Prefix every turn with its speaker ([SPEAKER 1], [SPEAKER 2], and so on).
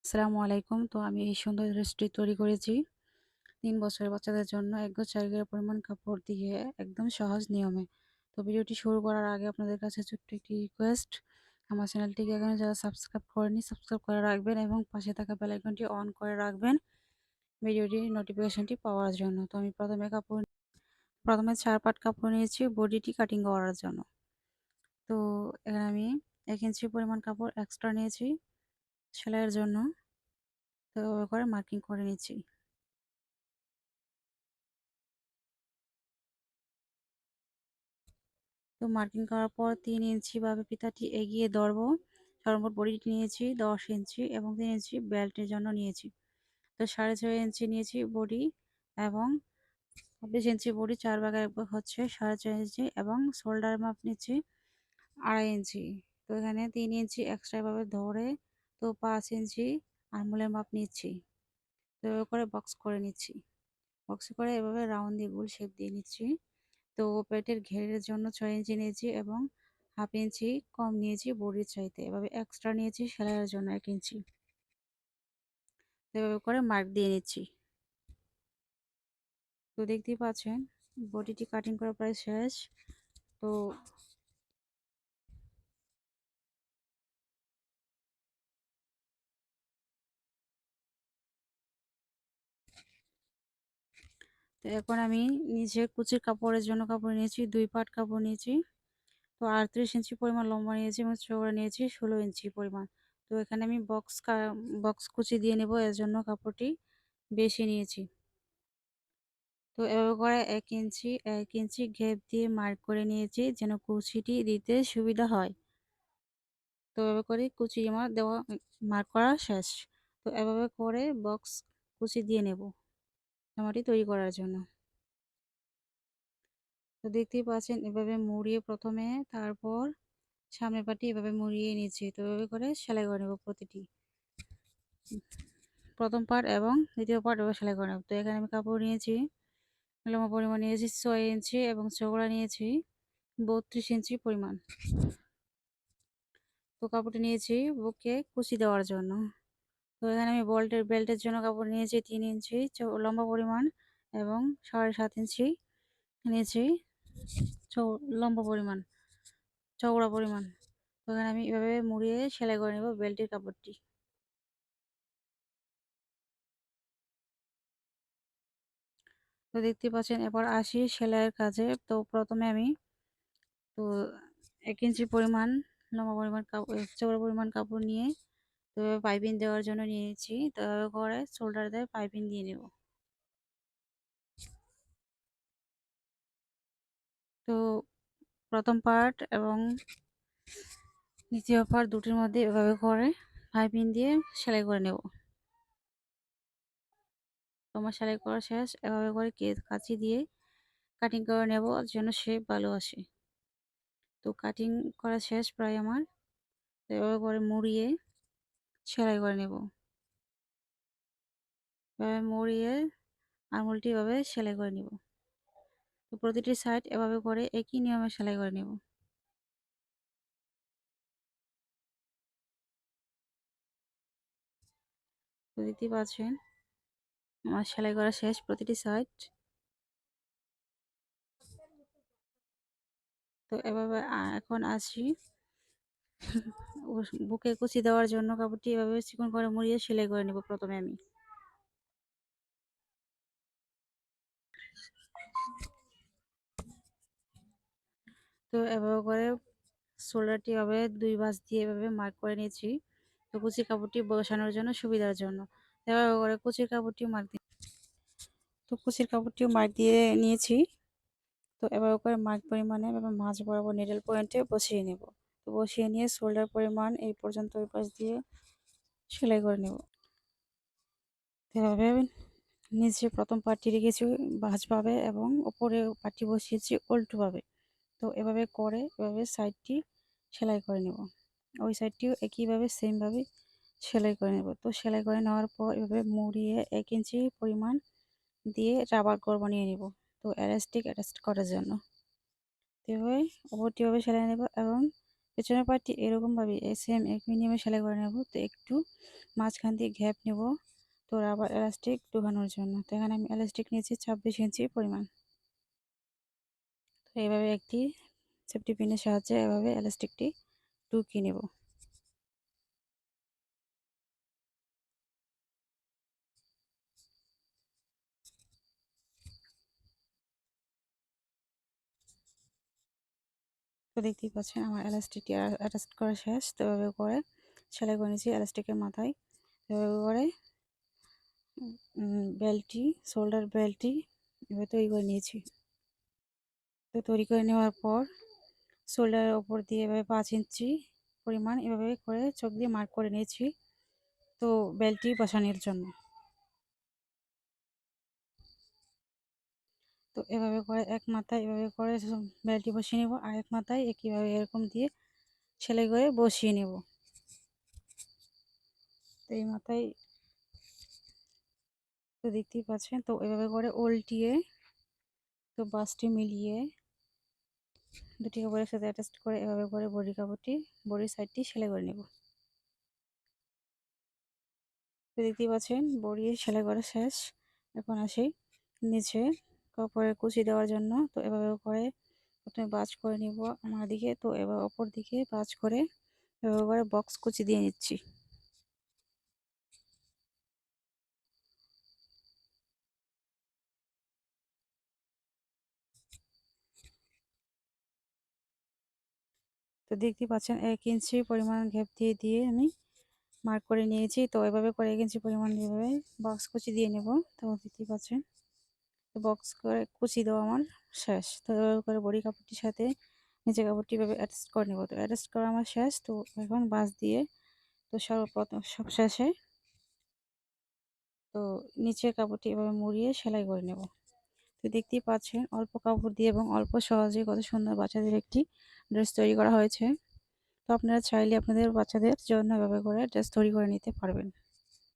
[SPEAKER 1] আসসালামু আলাইকুম। তো আমি এই সুন্দর ড্রেসটি তৈরি করেছি ৩ বছরের বাচ্চাদের জন্য ১ গজ ৪ গজ পরিমাণ কাপড় দিয়ে একদম সহজ নিয়মে। তো ভিডিওটি শুরু করার আগে আপনাদের কাছে ছোট্ট একটি রিকোয়েস্ট, আমার চ্যানেলটিকে এখনো যারা সাবস্ক্রাইব করেননি সাবস্ক্রাইব করে রাখবেন এবং পাশে থাকা বেল আইকনটি অন করে রাখবেন ভিডিওটির নোটিফিকেশনটি পাওয়ার জন্য। তো আমি প্রথমে ৪ পাট কাপড় নিয়েছি বডিটি কাটিং করার জন্য। তো এখানে আমি ১ ইঞ্চি পরিমাণ কাপড় এক্সট্রা নিয়েছি সেলাইয়ের জন্য। তো এভাবে করে মার্কিং করে নিচ্ছি। তো মার্কিং করার পর ৩ ইঞ্চি ভাবে ফিতাটি এগিয়ে ধরবো। সর্বমোট বডিটি নিয়েছি ১০ ইঞ্চি এবং ৩ ইঞ্চি বেল্টের জন্য নিয়েছি। তো ৬.৫ ইঞ্চি নিয়েছি বডি এবং ২৬ ইঞ্চি বডি ৪ ভাগে ১ ভাগ হচ্ছে ৪.৫ ইঞ্চি এবং শোল্ডার মাপ নিচ্ছি ২.৫ ইঞ্চি। তো এখানে ৩ ইঞ্চি এক্সট্রা এভাবে ধরে তো ৫ ইঞ্চি আরমোলের মাপ নিচ্ছি। তো এভাবে করে বক্স করে নিচ্ছি। বক্স করে এভাবে রাউন্ড দিয়ে গোল শেপ দিয়ে নিচ্ছি। তো পেটের ঘেরের জন্য ৬ ইঞ্চি নিয়েছি এবং ১/২ ইঞ্চি কম নিয়েছি বডির চাইতে। এভাবে এক্সট্রা নিয়েছি সেলাইয়ের জন্য ১ ইঞ্চি। এভাবে করে মার্ক দিয়ে নিচ্ছি। তো দেখতেই পাচ্ছেন বডিটি কাটিং করা প্রায় শেষ। তো এখন আমি নিচের কুচির কাপড়ের জন্য কাপড় নিয়েছি ২ পাট কাপড় নিয়েছি। তো ৩৮ ইঞ্চি পরিমাণ লম্বা নিয়েছি এবং চওড়া নিয়েছি ১৬ ইঞ্চি পরিমাণ। তো এখানে আমি বক্স কুচি দিয়ে নেব, এর জন্য কাপড়টি বেশি নিয়েছি। তো এভাবে করে ১ ইঞ্চি গ্যাপ দিয়ে মার্ক করে নিয়েছি যেন কুচিটি দিতে সুবিধা হয়। তো এভাবে করে কুচি আমার দেওয়া মার্ক করা শেষ। তো এভাবে করে বক্স কুচি দিয়ে নেব জামাটি তৈরি করার জন্য। তো দেখতেই পাচ্ছেন এভাবে মুড়িয়ে প্রথমে, তারপর সামনের পাটি এভাবে মুড়িয়ে নিচ্ছি। তো এভাবে করে সেলাই করে নেব প্রতিটি। প্রথম পার্ট এবং দ্বিতীয় পার্ট এভাবে সেলাই করে নেব। তো এখানে আমি কাপড় নিয়েছি, লম্বা পরিমাণ নিয়েছি ৬ ইঞ্চি এবং চওড়া নিয়েছি ৩২ ইঞ্চি পরিমাণ। তো কাপড়টি নিয়েছি বুকে কুচি দেওয়ার জন্য। তো এখানে আমি বেল্টের জন্য কাপড় নিয়েছি ৩ ইঞ্চি লম্বা পরিমাণ এবং ৭.৫ ইঞ্চি নিয়েছি লম্বা পরিমাণ, চওড়া পরিমাণ। তো এখানে আমি এভাবে মুড়িয়ে সেলাই করে নেব বেল্টের কাপড়টি। তো দেখতে পাচ্ছেন এবার আসি সেলাইয়ের কাজে। তো প্রথমে আমি তো ১ ইঞ্চি পরিমাণ লম্বা পরিমাণ চওড়া পরিমাণ কাপড় নিয়ে তো পাইপিং দেওয়ার জন্য নিয়েছি। তো এভাবে করে শোল্ডার দিয়ে পাইপিং দিয়ে নেব। তো প্রথম পার্ট এবং দ্বিতীয় পার্ট দুটির মধ্যে এভাবে করে পাইপিং দিয়ে সেলাই করে নেব। তো আমার সেলাই করা শেষ। এভাবে করে কাঁচি দিয়ে কাটিং করে নেব যেন শেপ ভালো আসে। তো কাটিং করা শেষ প্রায় আমার। তো এভাবে করে মুড়িয়ে সেলাই করে নেব। এভাবে মুড়িয়ে আঙুলটি এভাবে সেলাই করে নেব। তো প্রতিটি সাইড এভাবে করে একই নিয়মে সেলাই করে নেব। তো দেখতেই পাচ্ছেন আমার সেলাই করা শেষ প্রতিটি সাইড। তো এভাবে এখন আসি বুকে কুচি দেওয়ার জন্য কাপড়টি এভাবে চিকন করে মুড়িয়ে সেলাই করে নেব প্রথমে আমি। তো এভাবে করে শোল্ডারটি এভাবে ২ ভাঁজ দিয়ে এভাবে মার্ক করে নিয়েছি। তো কুচির কাপড়টি বসানোর জন্য সুবিধার জন্য এভাবে করে কুচির কাপড়টিও মার্ক দিয়ে নিয়েছি। তো এভাবে করে মার্ক পরিমাণে এভাবে মাঝ বরাবর নিডল পয়েন্টে বসিয়ে নেব। তো বসিয়ে নিয়ে শোল্ডার পরিমাণ এই পর্যন্ত ওই পাশ দিয়ে সেলাই করে নেব। এভাবে নিচে প্রথম পার্টটি রেখেছি ভাঁজভাবে এবং উপরে পার্টটি বসিয়েছি উল্টোভাবে। তো এভাবে করে এভাবে সাইডটি সেলাই করে নেব। ওই সাইডটিও একইভাবে সেমভাবে সেলাই করে নেব। তো সেলাই করে নেওয়ার পর এভাবে মুড়িয়ে ১ ইঞ্চি পরিমাণ দিয়ে রাবার কর বানিয়ে নেব। তো এলাস্টিক অ্যাটাচ করার জন্য। তো এভাবে উপরটি এভাবে সেলাই নেব এবং পেছনের পার্টটি এরকমভাবে সেম একই নিয়মে সেলাই করে নেব। তো একটু মাঝখান দিয়ে গ্যাপ নেব, তো রাবার এলাস্টিক ঢোকানোর জন্য। তো এখানে আমি এলাস্টিক নিয়েছি 26 ইঞ্চি পরিমাণ। তো এভাবে একটি সেফটি পিনের সাহায্যে এভাবে এলাস্টিকটি ঢুকিয়ে নেব। তো দেখতেই পাচ্ছেন আমার এলাস্টিকটি অ্যাটাচ করা শেষ। তো এভাবে করে সেলাই করে নিয়েছি এলাস্টিকের মাথায়। এভাবে করে বেল্টটি, শোল্ডার বেল্টটি এভাবে তৈরি করে নিয়েছি। তো তৈরি করে নেওয়ার পর শোল্ডারের ওপর দিয়ে এভাবে 5 ইঞ্চি পরিমাণ এভাবে করে চোখ দিয়ে মার্ক করে নিয়েছি, তো বেল্টটি বসানোর জন্য। তো এভাবে করে এক মাথায় এভাবে করে বেল্টটি বসিয়ে নেব, আর এক মাথায় একইভাবে এরকম দিয়ে সেলাই করে বসিয়ে নেব। তো এই মাথায় তো দেখতেই পাচ্ছেন। তো এভাবে করে উল্টিয়ে তো বাসটি মিলিয়ে দুটি কাপড়ের সাথে অ্যাটাচ করে এভাবে করে বডির সাইডটি সেলাই করে নেব। তো দেখতেই পাচ্ছেন বডি সেলাই করা শেষ। এখন আসি নিচে কাপড়ের কুচি দেওয়ার জন্য। তো এভাবে করে প্রথমে ভাঁজ করে নিব আমার দিকে, তো এবার অপর দিকে ভাঁজ করে এভাবে করে বক্স কুচি দিয়ে নিচ্ছি। তো দেখতেই পাচ্ছেন 1 ইঞ্চি পরিমাণ গ্যাপ দিয়ে দিয়ে আমি মার্ক করে নিয়েছি। তো এভাবে করে 1 ইঞ্চি পরিমাণ এভাবে বক্স কুচি দিয়ে নেব। তো দেখতেই পাচ্ছেন বক্স করে কুচি দেওয়া আমার শেষ। তো এভাবে করে বডি কাপড়টির সাথে নিচে কাপড়টি এভাবে অ্যাটাচ করে নেব। তো অ্যাটাচ করা আমার শেষ। তো এখন বাঁশ দিয়ে তো সর্বপ্রথম সবশেষে তো নিচের কাপড়টি এভাবে মুড়িয়ে সেলাই করে নেব। তো দেখতেই পাচ্ছেন অল্প কাপড় দিয়ে এবং অল্প সহজে কত সুন্দর বাচ্চাদের একটি ড্রেস তৈরি করা হয়েছে। তো আপনারা চাইলে আপনাদের বাচ্চাদের জন্য এভাবে করে ড্রেস তৈরি করে নিতে পারবেন।